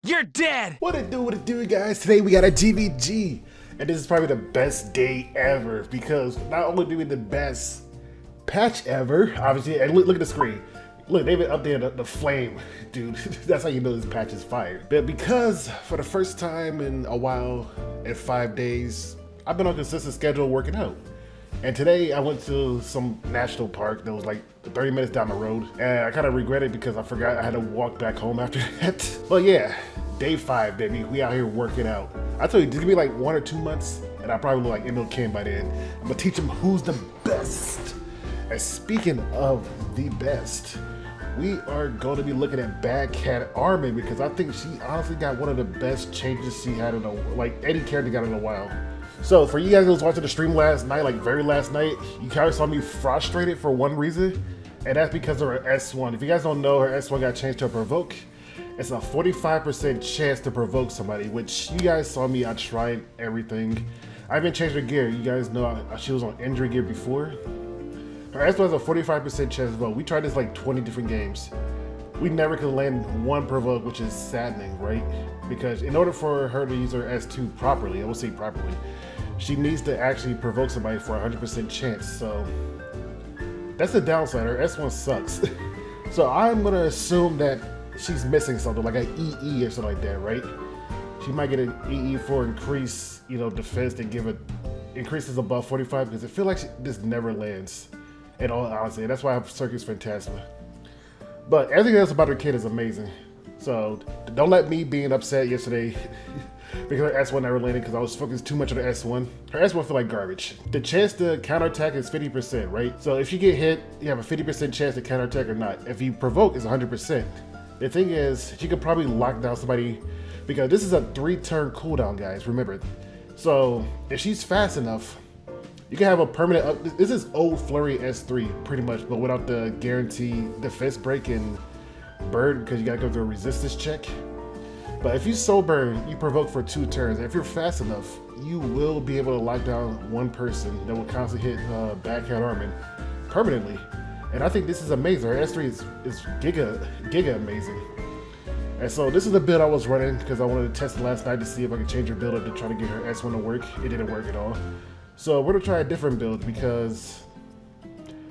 You're dead! What it do, guys? Today we got a GVG, and this is probably the best day ever because not only do we the best patch ever, obviously, and look at the screen. Look, they've been updating the flame, dude. That's how you know this patch is fire. But because for the first time in a while, in 5 days, I've been on a consistent schedule working out. And today I went to some national park that was like 30 minutes down the road. And I kind of regret it because I forgot I had to walk back home after that. But yeah, day 5, baby. We out here working out. I told you, just give me like 1 or 2 months and I probably look like Emil Kim by then. I'm gonna teach them who's the best. And speaking of the best, we are going to be looking at bad Cat Armin because I think she honestly got one of the best changes she had in like any character got in a while. So for you guys who was watching the stream last night, like very last night, you kind of saw me frustrated for one reason, and that's because of her S1. If you guys don't know, her S1 got changed to a provoke. It's a 45% chance to provoke somebody, which you guys saw me, I tried everything. I haven't changed her gear. You guys know she was on injury gear before. Her S1 has a 45% chance as well. We tried this like 20 different games. We never could land one provoke, which is saddening, right? Because in order for her to use her S2 properly, I will say properly, she needs to actually provoke somebody for a 100% chance. So that's the downside. Her S1 sucks. So I'm gonna assume that she's missing something, like an EE or something like that, right? She might get an EE for increase, defense and give it increases above 45 because I feel like this never lands. In all honesty, that's why I have Circus Phantasma. But everything else about her kit is amazing. So don't let me being upset yesterday because her S1 never landed because I was focused too much on the S1. Her S1 feel like garbage. The chance to counterattack is 50%, right? So if you get hit, you have a 50% chance to counterattack or not. If you provoke, it's 100%. The thing is, she could probably lock down somebody because this is a 3-turn cooldown, guys, remember. So if she's fast enough, you can have a permanent, this is old Flurry S3 pretty much, but without the guarantee defense break and burn because you gotta go through a resistance check. But if you soul burn, you provoke for 2 turns. And if you're fast enough, you will be able to lock down one person that will constantly hit Bad Cat Armin permanently. And I think this is amazing. Her S3 is giga amazing. And so this is the build I was running because I wanted to test it last night to see if I could change her build up to try to get her S1 to work. It didn't work at all. So we're gonna try a different build because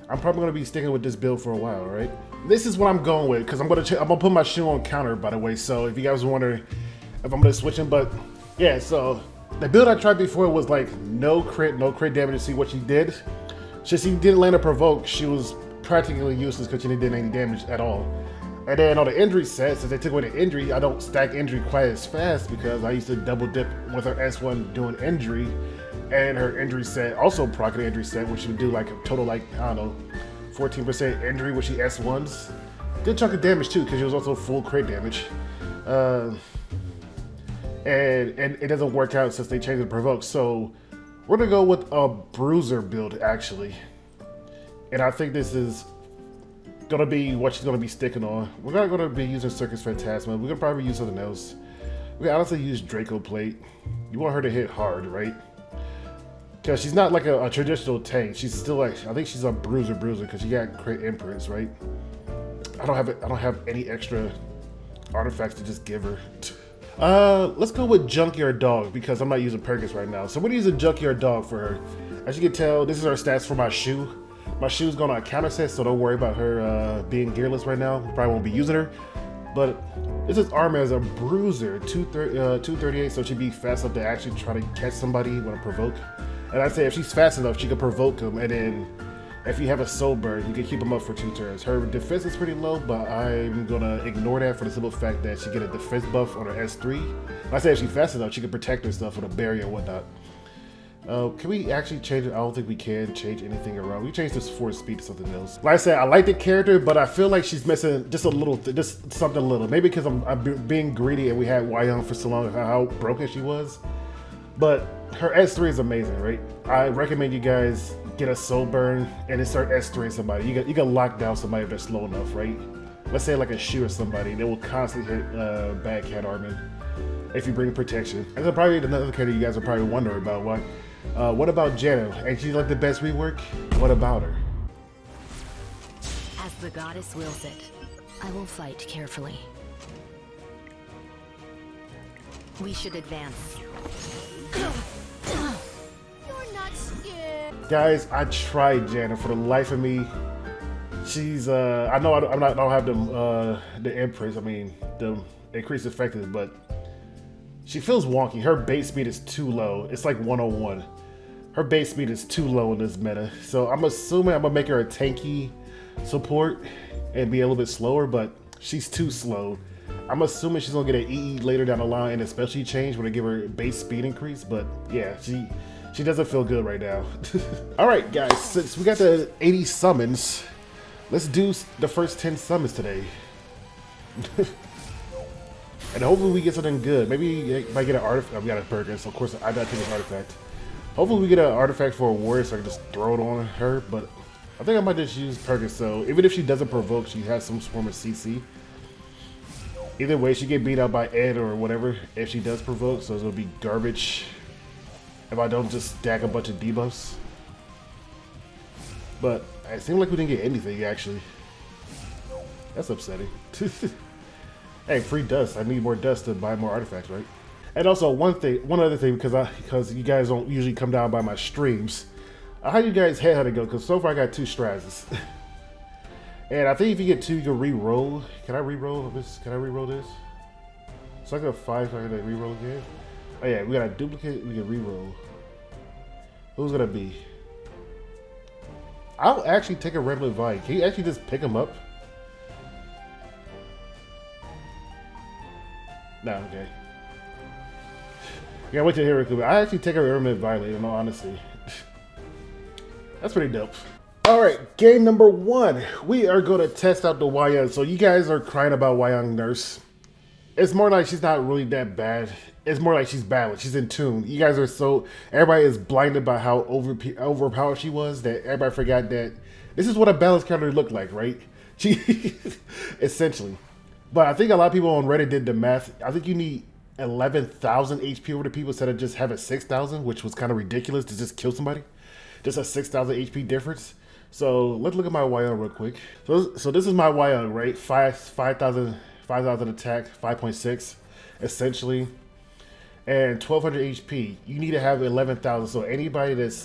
I'm probably gonna be sticking with this build for a while, right? This is what I'm going with because I'm gonna put my shoe on counter, by the way. So if you guys were wondering if I'm gonna switch him, but yeah. So the build I tried before was like no crit damage to see what she did. Since she didn't land a provoke, she was practically useless because she didn't do any damage at all. And then on the injury set, since they took away the injury, I don't stack injury quite as fast because I used to double dip with her S1 doing injury. And her injury set, also proc the injury set, which would do like a total, like, I don't know, 14% injury when she S1s. Good chunk of damage too, because she was also full crit damage. And it doesn't work out since they changed the provoke. So we're gonna go with a bruiser build actually. And I think this is gonna be what she's gonna be sticking on. We're not gonna be using Circus Phantasma. We're gonna probably use something else. We can honestly use Draco Plate. You want her to hit hard, right? Because she's not like a traditional tank. She's still like, I think she's a bruiser because she got crit imprints, right? I don't have any extra artifacts to just give her. Let's go with Junkyard Dog because I'm not using Perkins right now. So we're gonna use a Junkyard Dog for her. As you can tell, this is her stats for my shoe. My shoe's going on a counter set, so don't worry about her being gearless right now. Probably won't be using her. But this is Armin as a bruiser, 238, so she'd be fast enough to actually try to catch somebody with a provoke. And I'd say if she's fast enough, she can provoke him, and then if you have a soul burn, you can keep him up for 2 turns. Her defense is pretty low, but I'm gonna ignore that for the simple fact that she get a defense buff on her S3. I say if she's fast enough, she can protect herself with a barrier and whatnot. Can we actually change it? I don't think we can change anything around. We changed this force speed to something else. Like I said, I like the character, but I feel like she's missing just a little, just something little. Maybe because I'm being greedy and we had Wyong for so long, how broken she was. But her S3 is amazing, right? I recommend you guys get a soul burn and then start S3 somebody. You can lock down somebody if they're slow enough, right? Let's say like a shoe or somebody, they will constantly hit Bad Cat Armin if you bring protection. And then probably another character you guys are probably wondering about. What about Jana? Ain't she like the best rework? What about her? As the goddess wills it, I will fight carefully. We should advance. You're not scared. Guys, I tried Jana for the life of me. She's I know I don't have the Empress. I mean the increased effectiveness, but she feels wonky. Her base speed is too low. It's like 101. Her base speed is too low in this meta. So I'm assuming I'm gonna make her a tanky support and be a little bit slower, but she's too slow. I'm assuming she's gonna get an EE later down the line and a specialty change when they give her base speed increase. But yeah, she doesn't feel good right now. All right, guys, since we got the 80 summons, let's do the first 10 summons today. And hopefully we get something good. Maybe if I get an artifact. We got a burger, so of course I gotta take an artifact. Hopefully we get an artifact for a warrior so I can just throw it on her. But I think I might just use Perkins. So even if she doesn't provoke, she has some form of CC. Either way, she get beat out by Ed or whatever if she does provoke. So it'll be garbage if I don't just stack a bunch of debuffs. But it seemed like we didn't get anything actually. That's upsetting. Hey, free dust. I need more dust to buy more artifacts, right? And also one other thing, because you guys don't usually come down by my streams. How you guys had to go? Because so far I got 2 Strazes. And I think if you get 2, you can re-roll. Can I re-roll this? Can I re-roll this? So I got 5, so I gotta re-roll again. Oh yeah, we got a duplicate, we can re-roll. Who's gonna be? I'll actually take a regular Vine. Can you actually just pick him up? No, okay. Yeah, wait till here. I actually take a Ermine Violet, in all honesty. That's pretty dope. Alright, game number 1. We are going to test out the Wayang. So you guys are crying about Wayang Nurse. It's more like she's not really that bad. It's more like she's bad. She's in tune. You guys are so... Everybody is blinded by how overpowered she was that everybody forgot that this is what a balanced character looked like, right? She... Essentially. But I think a lot of people on Reddit did the math. I think you need 11,000 HP over the people instead of just having 6,000, which was kind of ridiculous to just kill somebody. Just a 6,000 HP difference. So let's look at my Wayang real quick. So this is my Wayang, right? 5,000 attack, 5.6 essentially, and 1,200 HP. You need to have 11,000. So anybody that's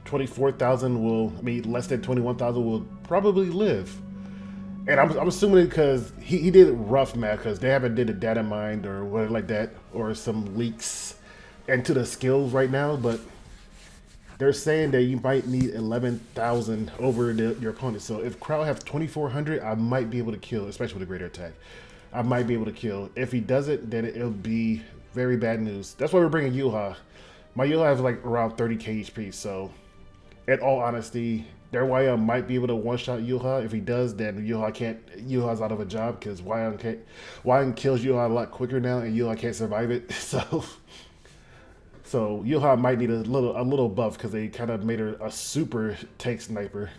24,000 will, I mean less than 21,000 will probably live. And I'm assuming because he did rough math because they haven't did a data mine or whatever like that or some leaks into the skills right now, but they're saying that you might need 11,000 over your opponent. So if Crow have 2,400, I might be able to kill, especially with a greater attack. I might be able to kill. If he doesn't, then it'll be very bad news. That's why we're bringing Yuha. My Yuha has like around 30k HP. So in all honesty, their Wayang might be able to one-shot Yuha. If he does, then Yuha's out of a job because Wayang kills Yuha a lot quicker now, and Yuha can't survive it. So Yuha might need a little buff because they kind of made her a super tank sniper.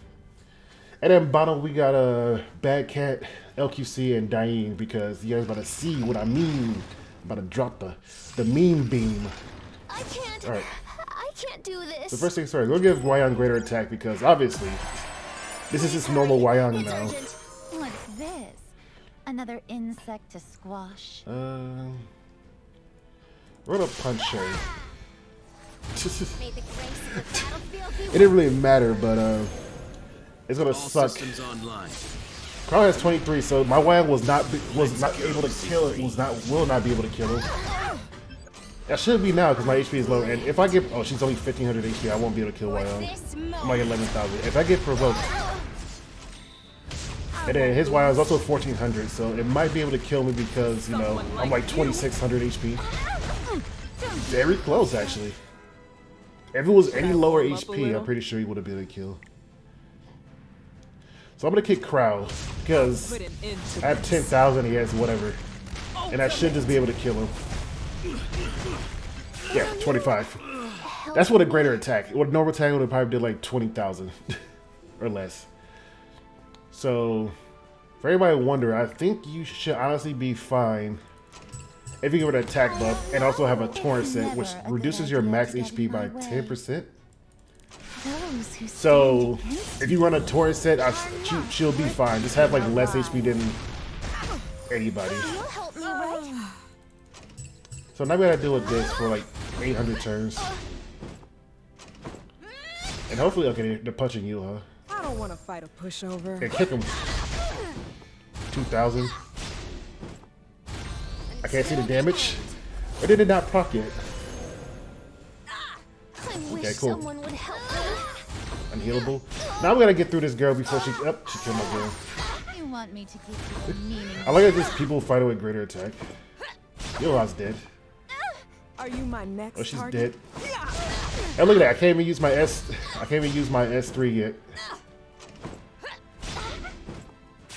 And then bottom we got a Bad Cat, LQC, and Diane because you guys about to see what I mean. I'm about to drop the meme beam. I can't. All right. I can't do this. The first thing, sorry, we'll give Wayang greater attack because obviously this is just normal Wayang now. What's this? Another insect to squash. We're gonna punch her. It didn't really matter, but it's gonna suck. Carl has 23, so my Wayang was not able to kill it. Will not be able to kill him. That should be now because my HP is low. And if I get, oh, she's only 1,500 HP. I won't be able to kill Wayang. I might get 11,000. If I get provoked, and then his Wayang is also 1,400, so it might be able to kill me because you know I'm like 2,600 HP. Very close actually. If it was any lower HP, I'm pretty sure he would have been able to kill. So I'm gonna kick Crow because I have 10,000. He has whatever, and I should just be able to kill him. Yeah, 25. That's what a greater attack. What a normal attack would have probably did like 20,000 or less. So for everybody wonder, I think you should honestly be fine if you give it an attack buff and also have a torrent set, which reduces your max HP by 10%. So if you run a torrent set, she'll be fine. Just have like less HP than anybody. So now we gotta deal with this for like 800 turns. And hopefully, okay, they're punching you, huh? I don't want to fight a pushover. And kick him. 2,000. I can't see the damage. Or did it not proc yet? I wish Okay, cool. someone would help me. Unhealable. Now we gotta get through this girl before she. Oh, she killed my girl. You want me to give you a meaning? I like that these people fight with greater attack. Yora's dead. Are you my next Oh, she's target? dead. And look at that. I can't even use my I can't even use my S3 yet.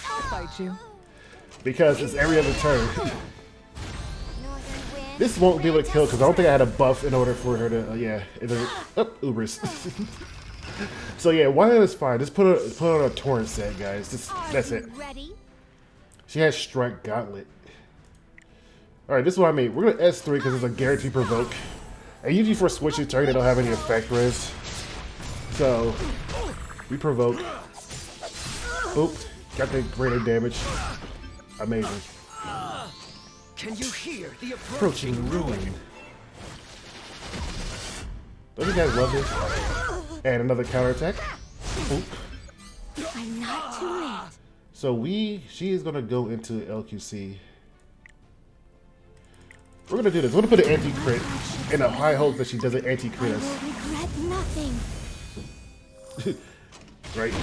I'll fight you. Because it's every other turn. This won't be able to kill because I don't think I had a buff in order for her to, yeah. Ubers. So yeah, Wyan is fine. Just put on a torrent set, guys. That's it. Ready? She has Strike Gauntlet. Alright, this is what I mean. We're gonna S3 because it's a guaranteed provoke. And usually for switching turn, they don't have any effect res. So, we provoke. Boop. Got the greater damage. Amazing. Can you hear the Approaching ruin. Don't you guys love this? And another counterattack. Boop. I'm not too late. So she is gonna go into LQC. We're gonna do this. We're gonna put an anti-crit in a high hope that she doesn't anti-crit us. Regret nothing. Right?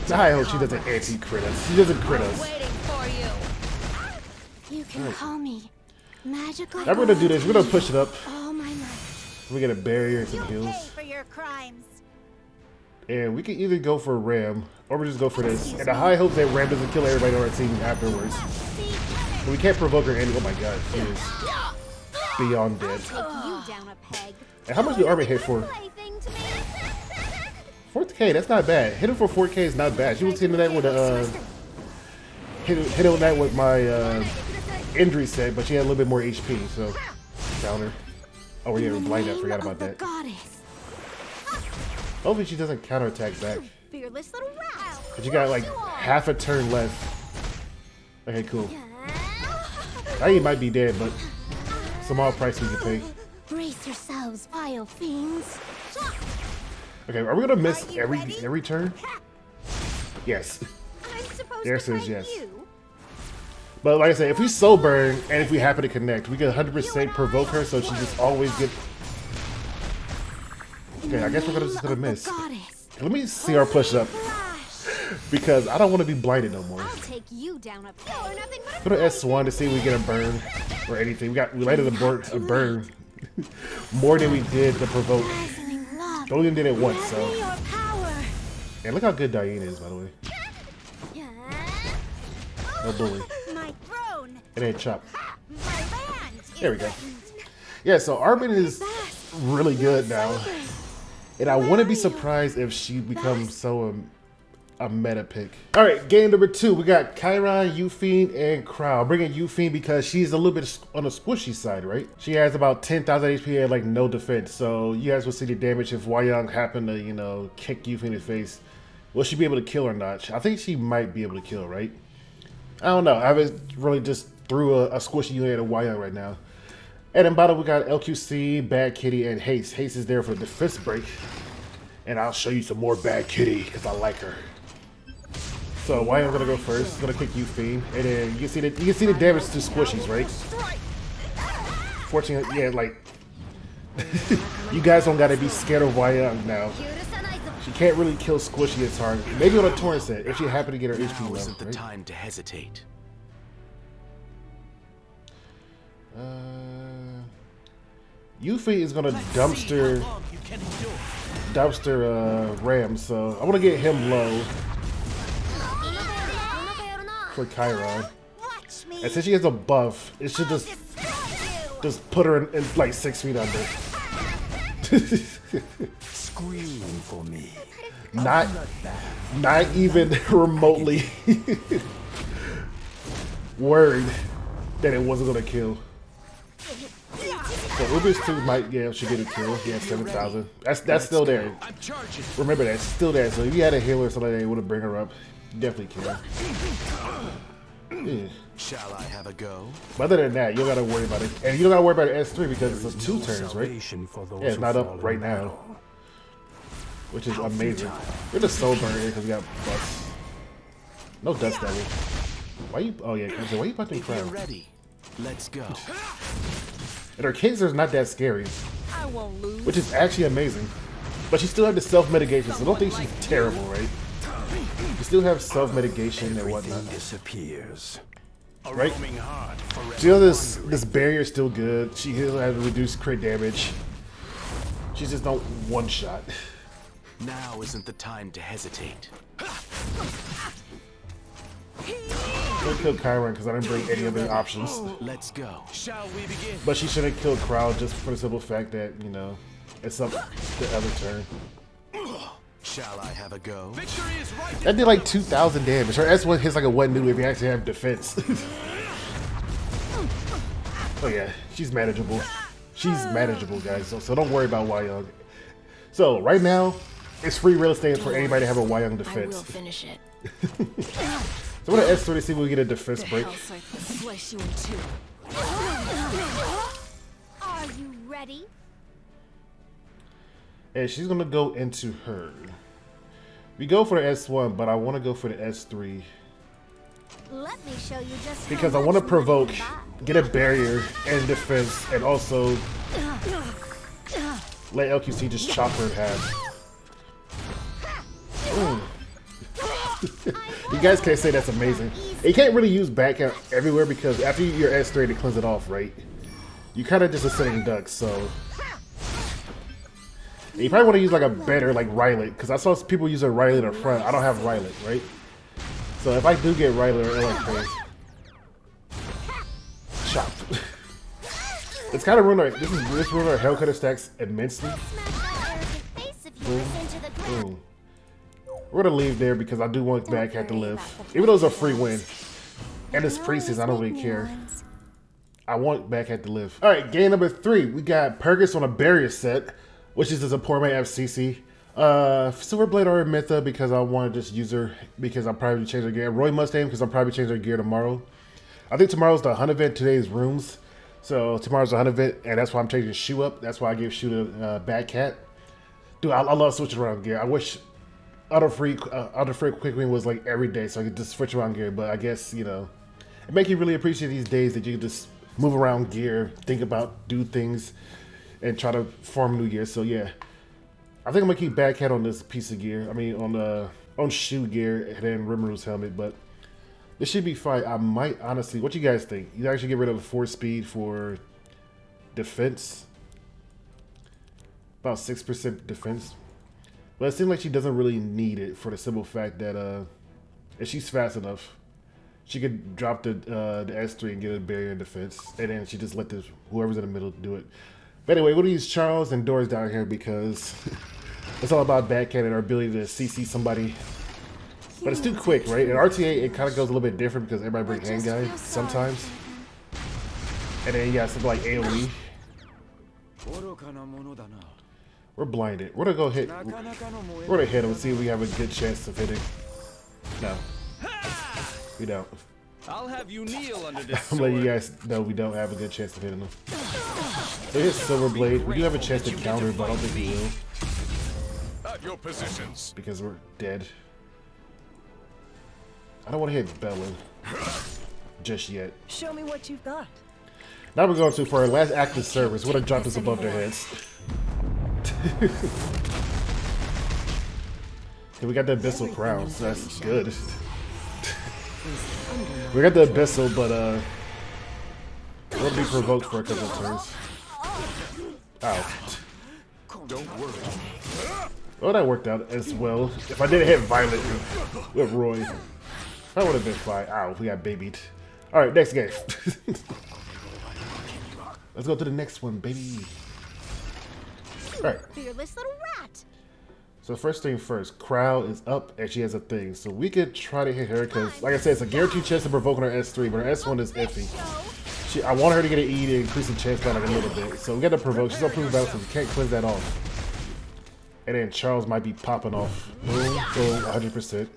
It's a high hope she doesn't anti-crit us. She doesn't crit us. Waiting for you. You can call me magical. Now we're gonna do this. We're gonna push it up. All my life. We get a barrier and some heals. for your crimes. And we can either go for Ram or we just go for this. And the high hope that Ram doesn't kill everybody on our team afterwards. But we can't provoke her any. Oh my god, she is beyond dead. Take you down a peg. And how much do Armin hit for? Plaything to me. 4K, that's not bad. Hitting for 4K is not bad. She was hitting that with hitting that with my injury set, but she had a little bit more HP, so counter. Oh yeah, we're blind. I forgot about that. Goddess. Hopefully she doesn't counterattack back. Fearless little rat. But you got like half a turn left. Okay, cool. Now you might be dead, but small price we can pay. Brace yourselves, vile fiends. Okay, are we gonna miss every turn? Yes. I'm supposed There to says fight yes. you. But like I said, if we soul burn and if we happen to connect, we can 100% provoke her, so she just always get. Okay, I guess we're just gonna miss. Goddess. Let me see our push up because I don't want to be blinded no more. I'll take you down a peg. Or nothing but Go to S1 to see if we get a burn or anything. We landed a burn more than we did the provoke. dazzling love. Don't even did it once, Grant me so. your power. And look how good Diane is, by the way. No bully. My throne. It ain't chop. My land. There we go. Yeah, so Armin is really good now. And I wouldn't be surprised if she becomes so a meta pick. All right, game number 2. We got Chiron, Euphine, and Crow. Bringing Euphine because she's a little bit on the squishy side, right? She has about 10,000 HP and like no defense. So you guys will see the damage if Wayang happened to, you know, kick Euphine in the face. Will she be able to kill or not? I think she might be able to kill, right? I don't know. I haven't really just threw a squishy unit at Wayang right now. And in bottom we got LQC, Bad Kitty, and Haste. Haste is there for the defense break. And I'll show you some more Bad Kitty because I like her. So Wayang's gonna go first. Gonna kick Euphine, and then you can see the damage to squishies, right? 14, yeah, like you guys don't gotta be scared of Wayang now. She can't really kill squishy as hard. Maybe on a torrent set if she happened to get her HP Now level, isn't the right? time to hesitate. Euphine is gonna dumpster Ram, so I want to get him low for Chiron. Watch me. And since she has a buff, it should just put her in like 6 feet under. Scream for me. Not even remotely worried that it wasn't gonna kill. So Ubers 2 might, yeah, should get a kill. Yeah, 7,000. That's still there. I'm charging. Remember that, it's still there. So if you had a healer or something that would have bring her up, definitely kill her. Yeah. Shall I have a go? But other than that, you don't gotta worry about it. And you don't gotta worry about S3 because it's 2 turns, right? Yeah, it's not up right now. Which is amazing. We're just so burned here because we got busts. No dust devil. Why you? Oh yeah, why you punching If you're crowd? ready, let's go. And her Kingser's not that scary, I won't lose. which is actually amazing. But she still have the self-medication, so don't think she's terrible, right? You still have self-medication and whatnot. Disappears. Right? Roaming hard forever. She knows this barrier is still good. She still has reduced crit damage. She's just not one shot. Now isn't the time to hesitate. I'm gonna kill Chiron because I didn't bring any other options. Let's go. Shall we begin? But she shouldn't kill Crowd just for the simple fact that, you know, it's up the other turn. Shall I have a go? Victory is right. That did like 2,000 damage. Her S1 hits like a 1 new if you actually have defense. Oh yeah, she's manageable. She's manageable, guys. So don't worry about Wyong. So right now, it's free real estate for anybody to have a Wyong I will defense. finish it. So I'm gonna S3 to see if we get a defense break. Else I could slice you in two. Are you ready? And she's gonna go into her. We go for the S1, but I want to go for the S3 Let me show you just because how I want to much provoke, money can buy. get a barrier and defense, and also let LQC just chop her in half. Ooh. You guys can't say that's amazing. You can't really use backhand everywhere because after your S3 to cleanse it off, right? You kind of just a sitting duck, so. And you probably want to use like a better like Rylet because I saw people use a Rylet in front. I don't have Rylet, right? So if I do get Rylet or LK, chop. It's kind of ruined our this ruined our Hellcutter stacks immensely. Smash that arrogant face if you listen to the ground. Boom. We're gonna leave there because I do want Backhand to live. Even though it's a free win. And it's preseason, I don't really care. I want Backhand to live. Alright, game number 3. We got Purgus on a barrier set, which is a support my FCC. Silverblade or Mytha because I want to just use her because I'll probably change her gear. Roy Mustang because I'll probably change her gear tomorrow. I think tomorrow's the hunt event, today's rooms. So tomorrow's the hunt event, and that's why I'm changing Shoe up. That's why I give Shoe to Batcat. Dude, I love switching around gear. I wish Auto Free Quick Win was like every day so I could just switch around gear, but I guess, you know, it makes you really appreciate these days that you can just move around gear, think about, do things, and try to farm new gear. So yeah, I think I'm gonna keep Batcat on this piece of gear. I mean, on Shoe gear and then Rimru's helmet, but this should be fine. I might honestly, what you guys think? You actually get rid of 4 speed for defense, about 6% defense. But it seems like she doesn't really need it for the simple fact that if she's fast enough, she could drop the S3 and get a barrier in defense, and then she just let whoever's in the middle do it. But anyway, we'll use Charles and Doris down here because it's all about Batcat and our ability to CC somebody. But it's too quick, right? In RTA, it kind of goes a little bit different because everybody brings handgun sometimes. And then you got something like AoE. We're blinded. We're gonna go hit. We're gonna hit him and see if we have a good chance of hitting. No, we don't. I'll have you kneel under this I'm letting you sword. guys know we don't have a good chance of hitting him. So here's Silverblade. We do have a chance to counter, but I don't think we will At your positions. because we're dead. I don't want to hit Bellin just yet. Show me what you've got. Now we're going to, for our last active service, we're gonna drop this above their heads. We got the Abyssal Crown, so that's good. We got the Abyssal, but we'll be provoked for a couple of turns. Ow. Don't worry. Well, that worked out as well. If I didn't hit Violet with Roy, that would have been fine. Ow, we got babied. Alright, next game. Let's go to the next one, baby. Alright. Fearless little rat. So first thing first, Crowd is up and she has a thing. So we could try to hit her because, like I said, it's a guaranteed chance of provoking her S3, but her S1 is iffy. I want her to get an E to increase the chance by like a little bit. So we got to provoke. She's on proof battle, so we can't cleanse that off. And then Charles might be popping off. Boom, boom, 100%.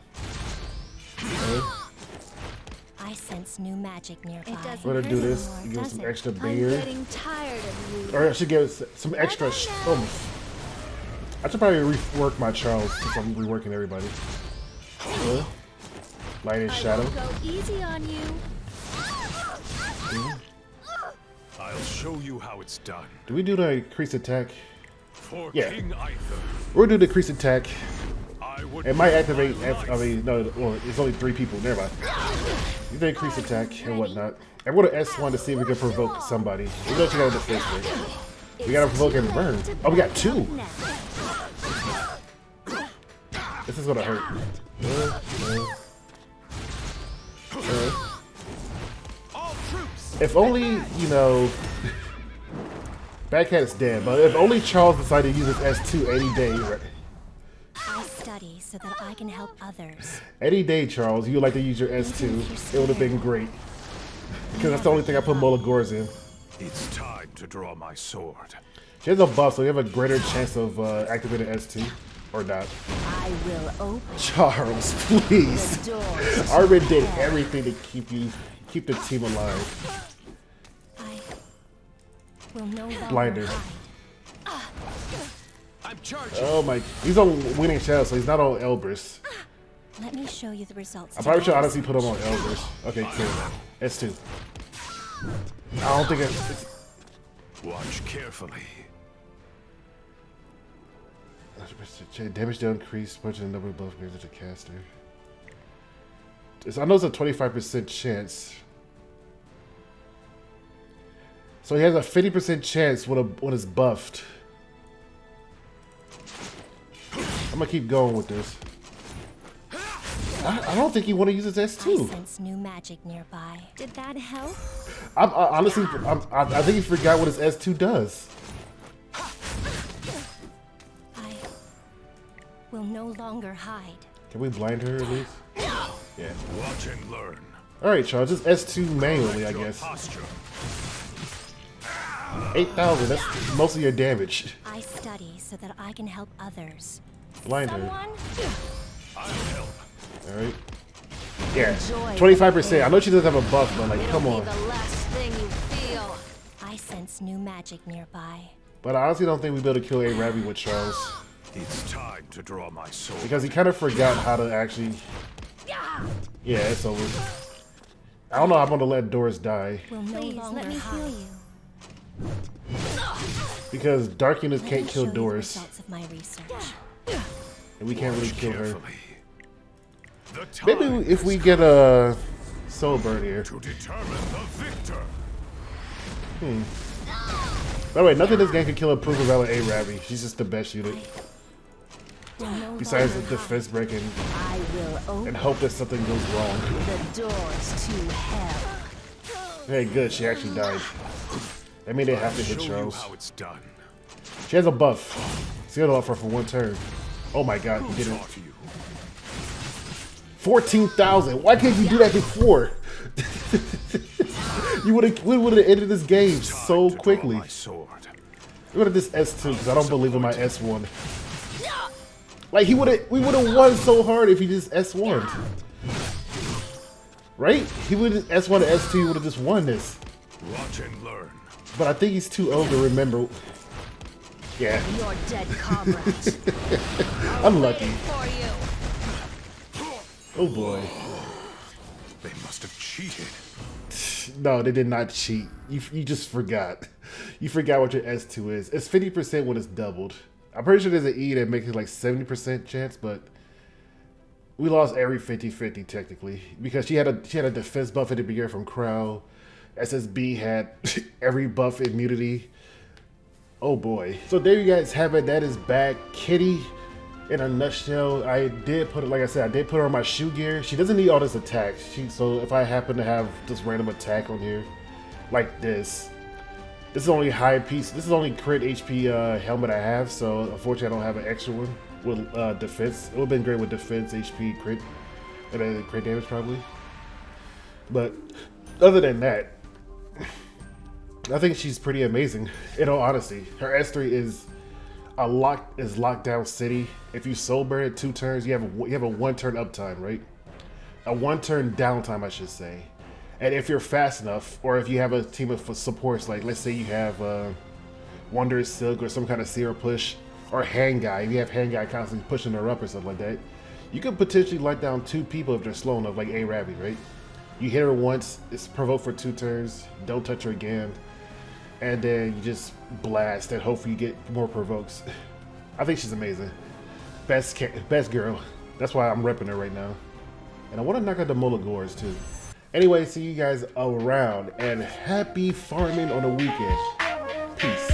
Okay. I I sense new magic nearby. It doesn't We're gonna do hurt this. anymore, Give us does some it? extra I'm beer. getting tired of you. Or I should give us some extra I should probably rework my Charles since I'm reworking everybody. Light and shadow. Go easy on you. I'll show you how it's done. Do we do the increased attack? For Yeah. King Arthur, We're gonna do the increased attack. I would It might give activate, my life. well, it's only 3 people, never mind. You can increase attack and whatnot. And we're gonna S1 to see if we can provoke somebody. We know she got a defense break. We gotta provoke and burn. Oh, we got 2! This is gonna hurt. All troops. If only, you know... Backhat's dead, but if only Charles decided to use his S2 any day, right? I study so that I can help others. Any day, Charles, you would like to use your S2, it would have been great. Because that's the only thing I put Mulligores in. It's time to draw my sword. She has a buff, so you have a greater chance of activating S2. Or not. I will open Charles, please. the doors. Armin did everything to keep the team alive. I will no longer Blinder. hide. I'm charging. Oh my, he's on Winning Shadow, so he's not on Elbrus. Let me show you the results. I probably should honestly put him on Elbrus. Okay, cool. S2. I don't think it's... Watch carefully. Damage don't increase much in the number of buff granted to caster. I know it's a 25% chance. So he has a 50% chance when it's buffed. I'm gonna keep going with this. I don't think he want to use his I S2. sense new magic nearby. Did that help? Honestly, I think he forgot what his S2 does. I will no longer hide. Can we blind her at least? Yeah. Watch and learn. Alright, Charles, just S2 manually, I Your guess. posture. 8,000, that's most of your damage. I study so that I can help others. Blind her. Someone? I'll help. Alright. Yeah, 25%. I know she doesn't have a buff, but like, come on. The last thing you feel. I sense new magic nearby. But I honestly don't think we'll be able to kill A Ravi with Charles. It's time to draw my sword. Because he kind of forgot how to actually... Yeah, it's over. I don't know how I'm gonna let Doris die. Will no Please, longer let me hide. heal you. Because Dark Units Let can't me kill show you the Doris. results of my research. And we can't really Watch kill her. carefully. The Maybe time if we has get a Soul Burn here. come to determine the victor. By the way, nothing in this game can kill a proof of valor A Ravi. She's just the best unit. Will no Besides the longer defense break and I will open hope that something goes wrong. the doors to hell. Hey, good, she actually died. I mean, they have to hit Show you Charles. how it's done. She has a buff. Seal offer for 1 turn. Oh my god, he did it. Taught you. 14,000. Why can't you do that before? We would have ended this game so Time to draw quickly. my sword. We would have this S2 because I don't believe in my S1. Like we would have won so hard if he just S1'd. Right? He would have S1 to S2, he would have just won this. Watch and learn. But I think he's too old to remember. Yeah, Your dead comrades. unlucky. For you. Oh boy. They must have cheated. No, they did not cheat. You just forgot. You forgot what your S2 is. It's 50% when it's doubled. I'm pretty sure there's an E that makes it like 70% chance, but we lost every 50-50 technically because she had a defense buff at the beginning from Crow. SSB had every buff immunity. Oh boy. So there you guys have it. That is back. Kitty in a nutshell. I did put it, like I said, I did put her on my shoe gear. She doesn't need all this attack. So if I happen to have this random attack on here, like this is only high piece. This is only crit HP helmet I have. So unfortunately I don't have an extra one with defense. It would have been great with defense, HP, crit, and then crit damage probably. But other than that, I think she's pretty amazing. In all honesty, her S3 is a lockdown city. If you soul burn it 2 turns, you have a 1 turn uptime, right? A 1 turn downtime, I should say. And if you're fast enough, or if you have a team of supports, like let's say you have Wonder Silk or some kind of Sierra push, or Hand Guy, if you have Hand Guy constantly pushing her up or something like that, you could potentially light down 2 people if they're slow enough, like A Ravi, right? You hit her once, it's provoked for 2 turns, don't touch her again, and then you just blast and hopefully you get more provokes. I think she's amazing. Best girl. That's why I'm repping her right now. And I want to knock out the Mulligores too. Anyway, see you guys around, and happy farming on the weekend. Peace.